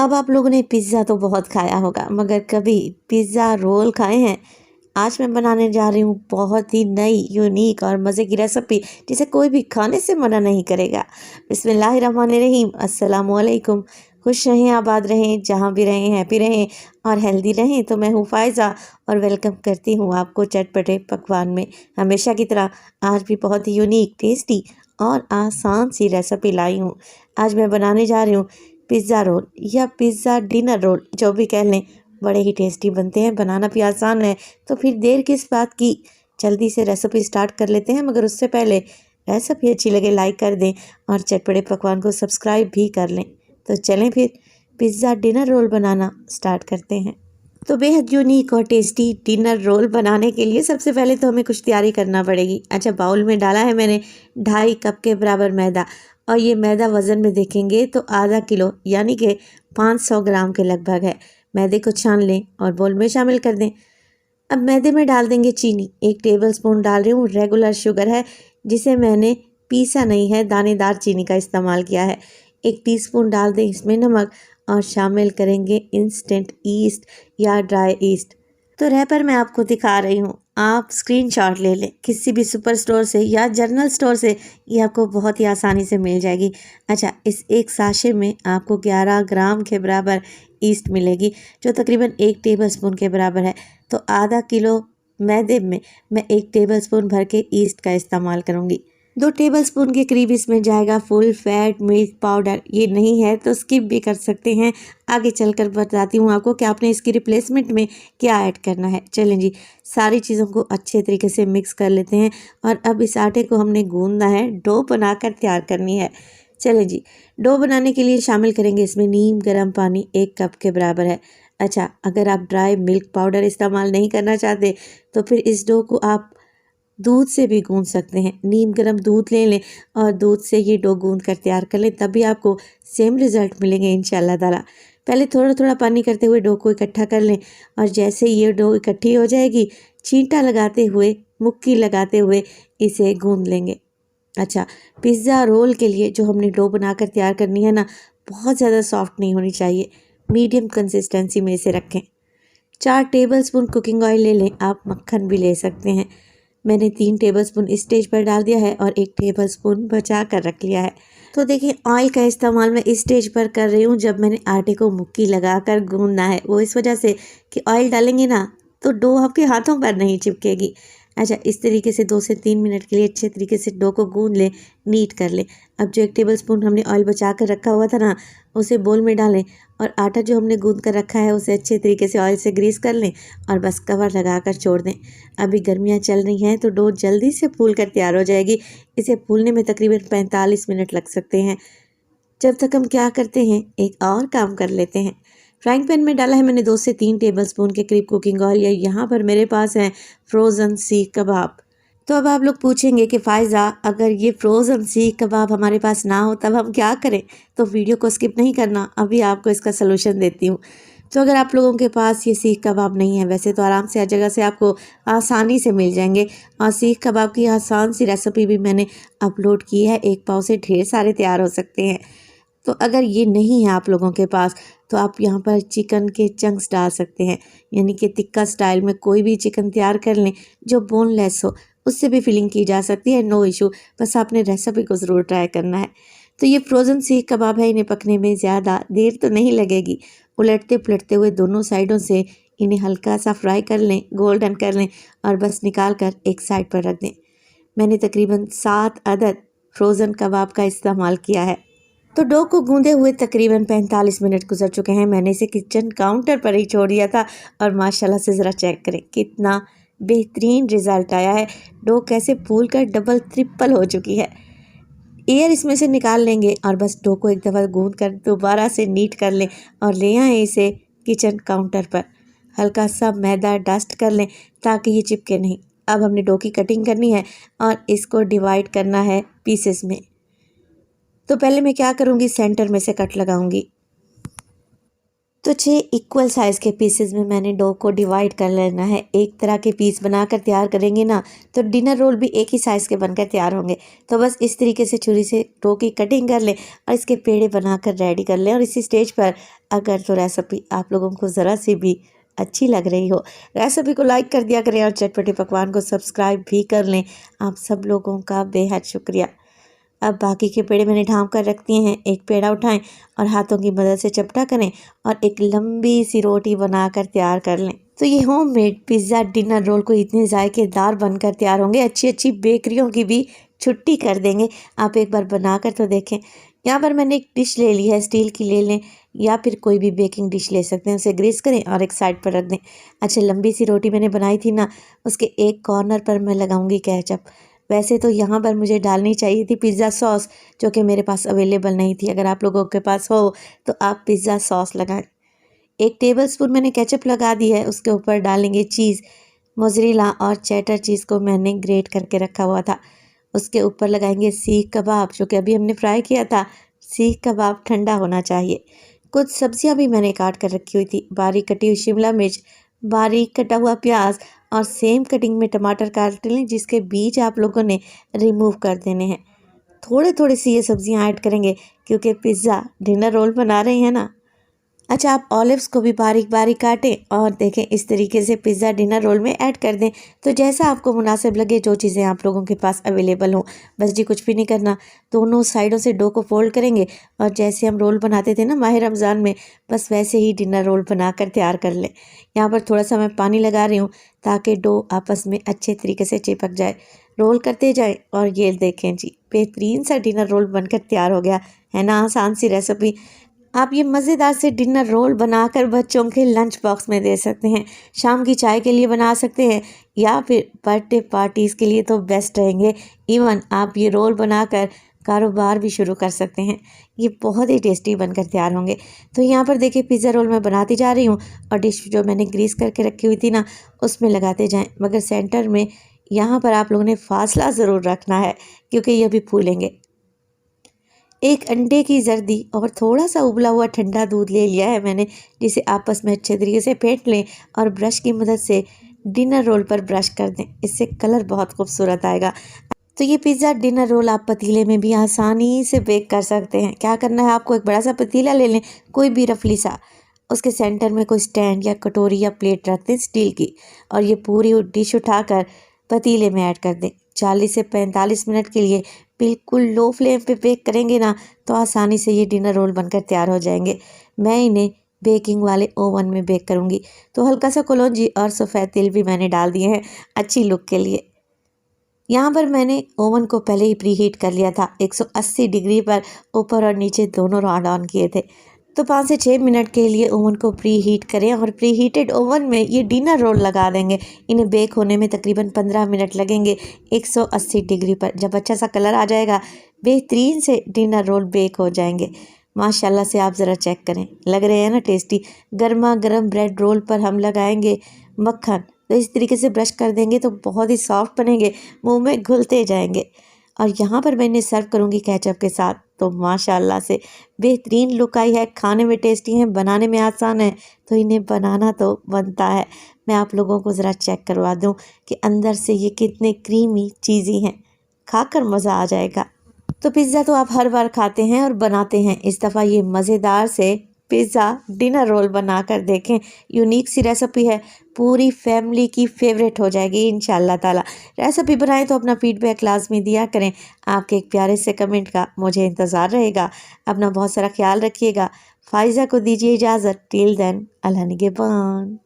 अब आप लोगों ने पिज़्ज़ा तो बहुत खाया होगा, मगर कभी पिज़्ज़ा रोल खाए हैं? आज मैं बनाने जा रही हूँ बहुत ही नई, यूनिक और मज़े की रेसिपी, जिसे कोई भी खाने से मना नहीं करेगा। बिस्मिल्लाहिर्रहमानिर्रहीम, अस्सलाम वालेकुम। खुश रहें, आबाद रहें, जहाँ भी रहें हैप्पी रहें और हेल्दी रहें। तो मैं हूँ फ़ायज़ा और वेलकम करती हूँ आपको चटपटे पकवान में। हमेशा की तरह आज भी बहुत ही यूनिक, टेस्टी और आसान सी रेसिपी लाई हूँ। आज मैं बनाने जा रही हूँ पिज़्ज़ा रोल या पिज़्ज़ा डिनर रोल, जो भी कह लें। बड़े ही टेस्टी बनते हैं, बनाना भी आसान है। तो फिर देर किस बात की, जल्दी से रेसिपी स्टार्ट कर लेते हैं। मगर उससे पहले रेसिपी अच्छी लगे लाइक कर दें और चटपटे पकवान को सब्सक्राइब भी कर लें। तो चलें फिर पिज़्ज़ा डिनर रोल बनाना स्टार्ट करते हैं। तो बेहद यूनिक और टेस्टी डिनर रोल बनाने के लिए सबसे पहले तो हमें कुछ तैयारी करना पड़ेगी। अच्छा, बाउल में डाला है मैंने 2.5 कप के बराबर मैदा, और ये मैदा वज़न में देखेंगे तो आधा किलो यानी कि 500 ग्राम के लगभग है। मैदे को छान लें और बोल में शामिल कर दें। अब मैदे में डाल देंगे चीनी। 1 टेबलस्पून डाल रही हूँ, रेगुलर शुगर है, जिसे मैंने पीसा नहीं है, दानेदार चीनी का इस्तेमाल किया है। 1 टीस्पून डाल दें इसमें नमक और शामिल करेंगे इंस्टेंट ईस्ट या ड्राई ईस्ट। तो रैपर मैं आपको दिखा रही हूँ, आप स्क्रीनशॉट ले लें किसी भी सुपर स्टोर से या जनरल स्टोर से, ये आपको बहुत ही आसानी से मिल जाएगी। अच्छा, इस एक साशे में आपको 11 ग्राम के बराबर ईस्ट मिलेगी, जो तकरीबन 1 टेबलस्पून के बराबर है। तो आधा किलो मैदे में मैं 1 टेबलस्पून भर के ईस्ट का इस्तेमाल करूँगी। 2 टेबलस्पून के करीब इसमें जाएगा फुल फैट मिल्क पाउडर। ये नहीं है तो स्किप भी कर सकते हैं, आगे चलकर बताती हूँ आपको कि आपने इसकी रिप्लेसमेंट में क्या ऐड करना है। चलें जी, सारी चीज़ों को अच्छे तरीके से मिक्स कर लेते हैं। और अब इस आटे को हमने गूंदना है, डो बनाकर तैयार करनी है। चलें जी, डो बनाने के लिए शामिल करेंगे इसमें नीम गर्म पानी 1 कप के बराबर है। अच्छा, अगर आप ड्राई मिल्क पाउडर इस्तेमाल नहीं करना चाहते तो फिर इस डो को आप दूध से भी गूंद सकते हैं। नीम गर्म दूध ले लें और दूध से ये डो गूंद कर तैयार कर लें, तभी आपको सेम रिज़ल्ट मिलेंगे इंशाल्लाह ताला। पहले थोड़ा थोड़ा पानी करते हुए डो को इकट्ठा कर लें, और जैसे ये डो इकट्ठी हो जाएगी, छींटा लगाते हुए, मुक्की लगाते हुए इसे गूंद लेंगे। अच्छा, पिज़्ज़ा रोल के लिए जो हमने डो बनाकर तैयार करनी है ना, बहुत ज़्यादा सॉफ्ट नहीं होनी चाहिए, मीडियम कंसिस्टेंसी में इसे रखें। 4 टेबलस्पून कुकिंग ऑयल ले लें, आप मक्खन भी ले सकते हैं। मैंने 3 टेबलस्पून इस स्टेज पर डाल दिया है और 1 टेबलस्पून बचा कर रख लिया है। तो देखिए, ऑयल का इस्तेमाल मैं इस स्टेज पर कर रही हूँ जब मैंने आटे को मुक्की लगाकर गूंदना है। वो इस वजह से कि ऑयल डालेंगे ना तो डो आपके हाथों पर नहीं चिपकेगी। अच्छा, इस तरीके से 2 से 3 मिनट के लिए अच्छे तरीके से डो को गूंद लें, नीट कर लें। अब जो 1 टेबलस्पून हमने ऑयल बचा कर रखा हुआ था ना, उसे बोल में डालें, और आटा जो हमने गूंद कर रखा है उसे अच्छे तरीके से ऑयल से ग्रीस कर लें और बस कवर लगाकर छोड़ दें। अभी गर्मियाँ चल रही हैं तो डो जल्दी से फूल कर तैयार हो जाएगी। इसे फूलने में तकरीबन 45 मिनट लग सकते हैं। जब तक हम क्या करते हैं, एक और काम कर लेते हैं। फ्राइंग पैन में डाला है मैंने 2 से 3 टेबलस्पून के करीब कुकिंग ऑयल, या यहाँ पर मेरे पास हैं फ्रोज़न सीख कबाब। तो अब आप लोग पूछेंगे कि फ़ायज़ा, अगर ये फ्रोज़न सीख कबाब हमारे पास ना हो तब हम क्या करें? तो वीडियो को स्किप नहीं करना, अभी आपको इसका सलूशन देती हूँ। तो अगर आप लोगों के पास ये सीख कबाब नहीं है, वैसे तो आराम से हर जगह से आपको आसानी से मिल जाएंगे, और सीख कबाब की आसान सी रेसिपी भी मैंने अपलोड की है। 1 पाव से ढेर सारे तैयार हो सकते हैं। तो अगर ये नहीं है आप लोगों के पास, तो आप यहाँ पर चिकन के चंक्स डाल सकते हैं, यानी कि टिक्का स्टाइल में कोई भी चिकन तैयार कर लें जो बोनलेस हो, उससे भी फिलिंग की जा सकती है, नो इशू। बस आपने रेसिपी को ज़रूर ट्राई करना है। तो ये फ्रोज़न सीख कबाब है, इन्हें पकने में ज़्यादा देर तो नहीं लगेगी। उलटते पलटते हुए दोनों साइडों से इन्हें हल्का सा फ्राई कर लें, गोल्डन कर लें, और बस निकाल कर एक साइड पर रख दें। मैंने तकरीबन 7 अदद फ्रोज़न कबाब का इस्तेमाल किया है। तो डो को गूंदे हुए तकरीबन 45 मिनट गुजर चुके हैं। मैंने इसे किचन काउंटर पर ही छोड़ दिया था, और माशाल्लाह से ज़रा चेक करें कितना बेहतरीन रिज़ल्ट आया है। डो कैसे फूल कर डबल ट्रिपल हो चुकी है। एयर इसमें से निकाल लेंगे और बस डो को एक दफ़ा गूंद कर दोबारा से नीट कर लें, और ले आएँ इसे किचन काउंटर पर। हल्का सा मैदा डस्ट कर लें ताकि ये चिपके नहीं। अब हमने डो की कटिंग करनी है और इसको डिवाइड करना है पीसेस में। तो पहले मैं क्या करूँगी, सेंटर में से कट लगाऊंगी। तो 6 इक्वल साइज़ के पीसेस में मैंने डो को डिवाइड कर लेना है। एक तरह के पीस बनाकर तैयार करेंगे ना तो डिनर रोल भी एक ही साइज़ के बनकर तैयार होंगे। तो बस इस तरीके से छुरी से डो की कटिंग कर लें और इसके पेड़े बनाकर रेडी कर लें। और इसी स्टेज पर अगर तो रेसिपी आप लोगों को ज़रा सी भी अच्छी लग रही हो, रेसिपी को लाइक कर दिया करें और चटपटे पकवान को सब्सक्राइब भी कर लें। आप सब लोगों का बेहद शुक्रिया। अब बाकी के पेड़े मैंने ढाँप कर रख दिए हैं। एक पेड़ा उठाएं और हाथों की मदद से चपटा करें और एक लंबी सी रोटी बनाकर तैयार कर लें। तो ये होममेड पिज़्ज़ा डिनर रोल को इतने जायकेदार बनकर तैयार होंगे, अच्छी अच्छी बेकरियों की भी छुट्टी कर देंगे। आप एक बार बनाकर तो देखें। यहाँ पर मैंने एक डिश ले ली है, स्टील की ले लें या फिर कोई भी बेकिंग डिश ले सकते हैं। उसे ग्रीस करें और एक साइड पर रख दें। अच्छा, लंबी सी रोटी मैंने बनाई थी ना, उसके एक कॉर्नर पर मैं लगाऊंगी केचप। वैसे तो यहाँ पर मुझे डालनी चाहिए थी पिज़्ज़ा सॉस, जो कि मेरे पास अवेलेबल नहीं थी। अगर आप लोगों के पास हो तो आप पिज़्ज़ा सॉस लगाएं। 1 टेबलस्पून मैंने केचप लगा दी है। उसके ऊपर डालेंगे चीज़, मोज़रेला और चेडर चीज़ को मैंने ग्रेट करके रखा हुआ था। उसके ऊपर लगाएंगे सीख कबाब, जो कि अभी हमने फ्राई किया था। सीख कबाब ठंडा होना चाहिए। कुछ सब्जियां भी मैंने काट कर रखी हुई थी। बारीक कटी हुई शिमला मिर्च, बारीक कटा हुआ प्याज और सेम कटिंग में टमाटर काट लें, जिसके बीज आप लोगों ने रिमूव कर देने हैं। थोड़े थोड़े सी ये सब्जियां ऐड करेंगे क्योंकि पिज़्ज़ा डिनर रोल बना रहे हैं ना। अच्छा, आप ऑलिव्स को भी बारीक बारीक काटें और देखें इस तरीके से पिज़्ज़ा डिनर रोल में ऐड कर दें। तो जैसा आपको मुनासिब लगे, जो चीज़ें आप लोगों के पास अवेलेबल हों। बस जी कुछ भी नहीं करना, दोनों साइडों से डो को फोल्ड करेंगे और जैसे हम रोल बनाते थे ना माह रमज़ान में, बस वैसे ही डिनर रोल बनाकर तैयार कर लें। यहाँ पर थोड़ा सा मैं पानी लगा रही हूँ ताकि डो आपस में अच्छे तरीके से चिपक जाए। रोल करते जाएँ और ये देखें जी, बेहतरीन सा डिनर रोल बनकर तैयार हो गया है ना। आसान सी रेसिपी। आप ये मज़ेदार से डिनर रोल बनाकर बच्चों के लंच बॉक्स में दे सकते हैं। शाम की चाय के लिए बना सकते हैं या फिर बर्थडे पार्टीज़ के लिए तो बेस्ट रहेंगे। इवन आप ये रोल बनाकर कारोबार भी शुरू कर सकते हैं। ये बहुत ही टेस्टी बनकर तैयार होंगे। तो यहाँ पर देखिए पिज़्ज़ा रोल मैं बनाती जा रही हूँ और डिश जो मैंने ग्रीस करके रखी हुई थी ना, उसमें लगाते जाएँ। मगर सेंटर में यहाँ पर आप लोगों ने फासला ज़रूर रखना है क्योंकि ये भी फूलेंगे। एक अंडे की जर्दी और थोड़ा सा उबला हुआ ठंडा दूध ले लिया है मैंने, जिसे आपस में अच्छे तरीके से फेंट लें और ब्रश की मदद से डिनर रोल पर ब्रश कर दें। इससे कलर बहुत खूबसूरत आएगा। तो ये पिज़्ज़ा डिनर रोल आप पतीले में भी आसानी से बेक कर सकते हैं। क्या करना है आपको, एक बड़ा सा पतीला ले लें, कोई भी रफली सा। उसके सेंटर में कोई स्टैंड या कटोरी या प्लेट रख दें स्टील की और ये पूरी डिश उठाकर पतीले में ऐड कर दें। 40 से 45 मिनट के लिए बिल्कुल लो फ्लेम पे बेक करेंगे ना तो आसानी से ये डिनर रोल बनकर तैयार हो जाएंगे। मैं इन्हें बेकिंग वाले ओवन में बेक करूँगी। तो हल्का सा कलौंजी और सफ़ेद तिल भी मैंने डाल दिए हैं अच्छी लुक के लिए। यहाँ पर मैंने ओवन को पहले ही प्री हीट कर लिया था 180 डिग्री पर, ऊपर और नीचे दोनों रॉड ऑन किए थे। तो 5 से 6 मिनट के लिए ओवन को प्री हीट करें और प्री हीटेड ओवन में ये डिनर रोल लगा देंगे। इन्हें बेक होने में तकरीबन 15 मिनट लगेंगे 180 डिग्री पर। जब अच्छा सा कलर आ जाएगा, बेहतरीन से डिनर रोल बेक हो जाएंगे। माशाल्लाह से आप ज़रा चेक करें, लग रहे हैं ना टेस्टी। गर्मा गर्म ब्रेड रोल पर हम लगाएंगे मक्खन। तो इस तरीके से ब्रश कर देंगे तो बहुत ही सॉफ्ट बनेंगे, मुंह में घुलते जाएंगे। और यहाँ पर मैं इन्हें सर्व करूँगी केचप के साथ। तो माशाल्लाह से बेहतरीन लुक आई है, खाने में टेस्टी हैं, बनाने में आसान है, तो इन्हें बनाना तो बनता है। मैं आप लोगों को ज़रा चेक करवा दूँ कि अंदर से ये कितने क्रीमी चीज़ी हैं, खाकर मज़ा आ जाएगा। तो पिज़्ज़ा तो आप हर बार खाते हैं और बनाते हैं, इस दफ़ा ये मज़ेदार से पिज़्ज़ा डिनर रोल बनाकर देखें। यूनिक सी रेसिपी है, पूरी फैमिली की फेवरेट हो जाएगी इंशाल्लाह ताला। रेसिपी बनाएं तो अपना फीडबैक लाजमी दिया करें। आपके एक प्यारे से कमेंट का मुझे इंतज़ार रहेगा। अपना बहुत सारा ख्याल रखिएगा। फ़ाइज़ा को दीजिए इजाज़त। टिल देन, अल्लाह निगहबान।